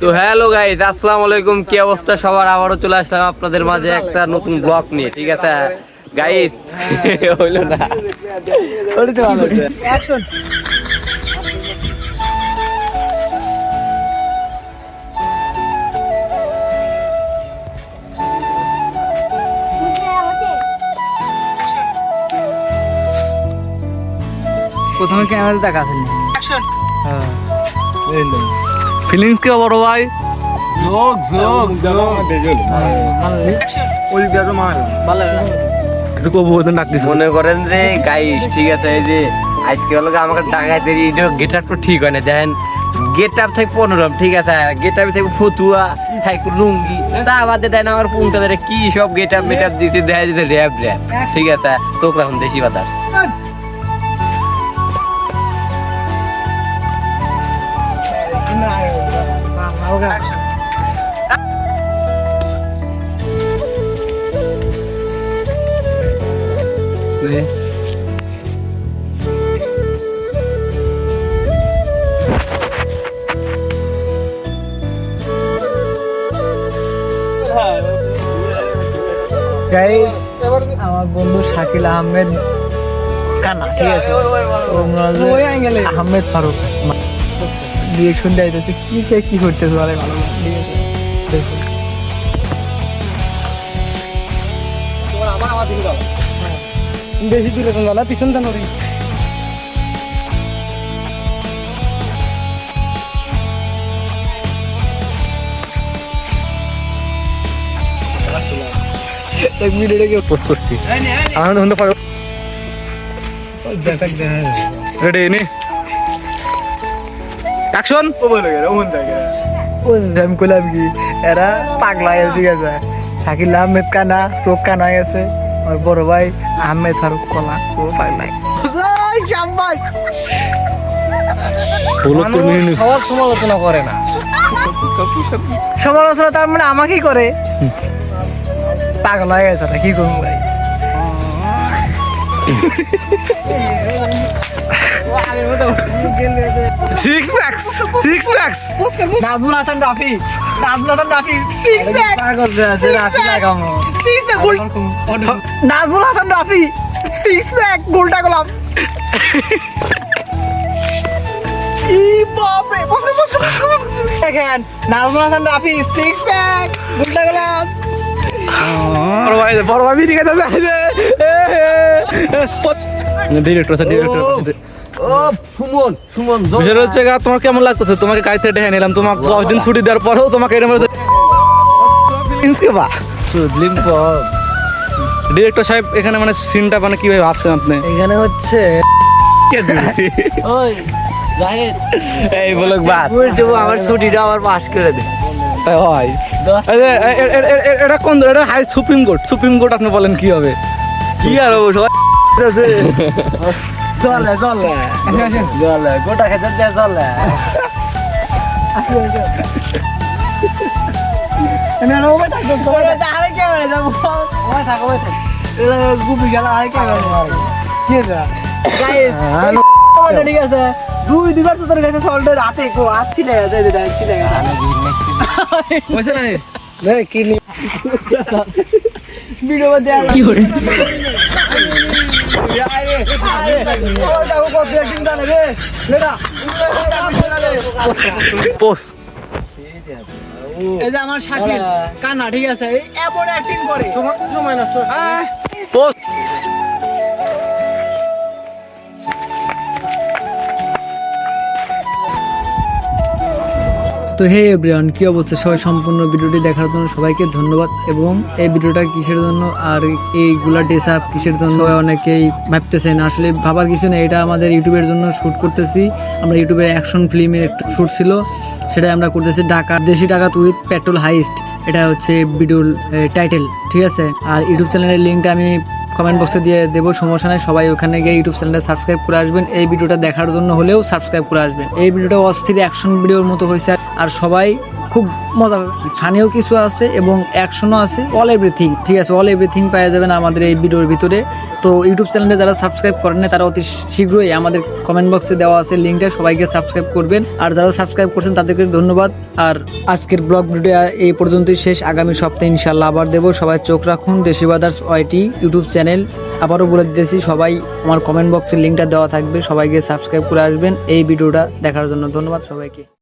তো hello guys, আসসালামু আলাইকুম। কি অবস্থা সবার? আবারও চলে আসলাম আপনাদের মাঝে একটা নতুন ব্লগ নিয়ে। ঠিক আছে গাইস, হইলো না ওটা ভালো অ্যাকশন। প্রথমে ক্যামেরা দেখাছেন অ্যাকশন। হ্যাঁ ফিলিংস কি বড় ভাই? যোগ যোগ যোগ ওই দেখো মার ভালো কিছু কবু হতো না কিছু মনে করেন যে গাইস, ঠিক আছে, এই যে আজকে হলো আমাকে টাকাতে গেট আপটা ঠিক হয় না। দেখেন গেট আপ থেকে 15, ঠিক আছে, গেট আপ থেকে ফতুয়া থাকু লুঙ্গি, তা বাদে দেন আমার পুংটা ধরে কি সব গেট আপ মেট আপ দিতে দেখা যেতে র্যাপ র্যাপ। ঠিক আছে, চোখ রাখুন দেশি বাতাস। গাইস, আমার বন্ধু শাকিল আহমেদ কানা, ঠিক আছে, আহমেদ ফারুক রিয়েকশন দিতেছে কি করতেছে ভালো ভালো। ঠিক আছে দেখুন, বেশি দূরে তো না, পিছন দেন ওরি। এক মিনিটে পোস্ট করছি আমার ধন্দা পারো রেডি নি অ্যাকশন। আমি কইলাম কি এরা পাগলা হয়ে গেছে। ঠিক আছে, শাকিল আহমেদ কানা, চোখ কানা হয়ে গেছে। আমার বড় ভাই আহমেদ ফারুক কলা, ও পাগলা। সবার সমালোচনা করে না, সমালোচনা তার মানে আমাকেই করে। পাগল হয়ে গেছে, কি করবো ভাই। নাজমুল হাসান রাফি, নাজমুল হাসান রাফি সিক্স প্যাক গোলটা গোলাম। দেখেন নাজমুল হাসান রাফি সিক্স প্যাক গোলটা গোলাম। বড় ভাই ঠিক আছে, তোমার কেমন লাগতেছে? তোমাকে গাড়ি থেকে ডেকে নিলাম, তোমাকে 10 দিন ছুটি দেওয়ার পরেও তোমাকে ডিরেক্টর সাহেব এখানে মানে সিনটা মানে কিভাবে ভাবছেন আপনি? এখানে হচ্ছে এই বলক বাদ দেবো, আমার ছুটিটা আমার পাস করে দে। এটা কোন, এটা হাই সুপ্রিম কোর্ট আপনি বলেন কি হবে? কি আর হবো, সবাই চলে চলে চলে গোটা খেতে দেয় চলে। ঠিক আছে, 2-2 বার তো তোর কাছে সল্ট রাতে হাত ছিলে ভিডিও কি করে এই যে আমার শাকিল কানা, ঠিক আছে, এমন অ্যাক্টিং করে সময় নষ্ট। তো হে এভরিওয়ান, কি অবস্থা সবাই? সম্পূর্ণ ভিডিওটি দেখার জন্য সবাইকে ধন্যবাদ। এবং এই ভিডিওটা কিসের জন্য আর এইগুলা ড্রেস আপ কিসের জন্য সবাই অনেকেই ভাবতেছেন, আসলে ভাবার কিছু নেই। এটা আমাদের ইউটিউবের জন্য শ্যুট করতেছি আমরা। ইউটিউবে অ্যাকশন ফিল্মের শ্যুট ছিল, সেটাই আমরা করতেছি। দেশি ডাকাত উইথ পেট্রোল হাইস্ট, এটা হচ্ছে ভিডিওর টাইটেল। ঠিক আছে, আর ইউটিউব চ্যানেলের লিঙ্কটা আমি কমেন্ট বক্সে দিয়ে দেবো, সমস্যা নাই। সবাই ওখানে গিয়ে ইউটিউব চ্যানেলটা সাবস্ক্রাইব করে আসবেন। এই ভিডিওটা দেখার জন্য হলেও সাবস্ক্রাইব করে আসবেন। এই ভিডিওটা অস্থির অ্যাকশন ভিডিওর মতো হয়েছে, আর সবাই খুব মজা, ফানিও কিছু আছে এবং অ্যাকশনও আছে, অল এভরিথিং। ঠিক আছে, অল এভরিথিং পেয়ে যাবেন আমাদের এই ভিডিওর ভিতরে। তো ইউটিউব চ্যানেলে যারা সাবস্ক্রাইব করেন না তারা অতি শীঘ্রই আমাদের কমেন্ট বক্সে দেওয়া আছে লিঙ্কটা, সবাইকে সাবস্ক্রাইব করবেন। আর যারা সাবস্ক্রাইব করছেন তাদেরকে ধন্যবাদ। আর আজকের ব্লগ ভিডিও এই পর্যন্তই শেষ। আগামী সপ্তাহে ইনশাল্লাহ আবার দেবো। সবাই চোখ রাখুন দেশি ব্রাদার্স ওয়াইটি ইউটিউব চ্যানেল। আবারও বলে দিতেছি, সবাই আমার কমেন্ট বক্সের লিঙ্কটা দেওয়া থাকবে, সবাইকে সাবস্ক্রাইব করে আসবেন এই ভিডিওটা দেখার জন্য। ধন্যবাদ সবাইকে।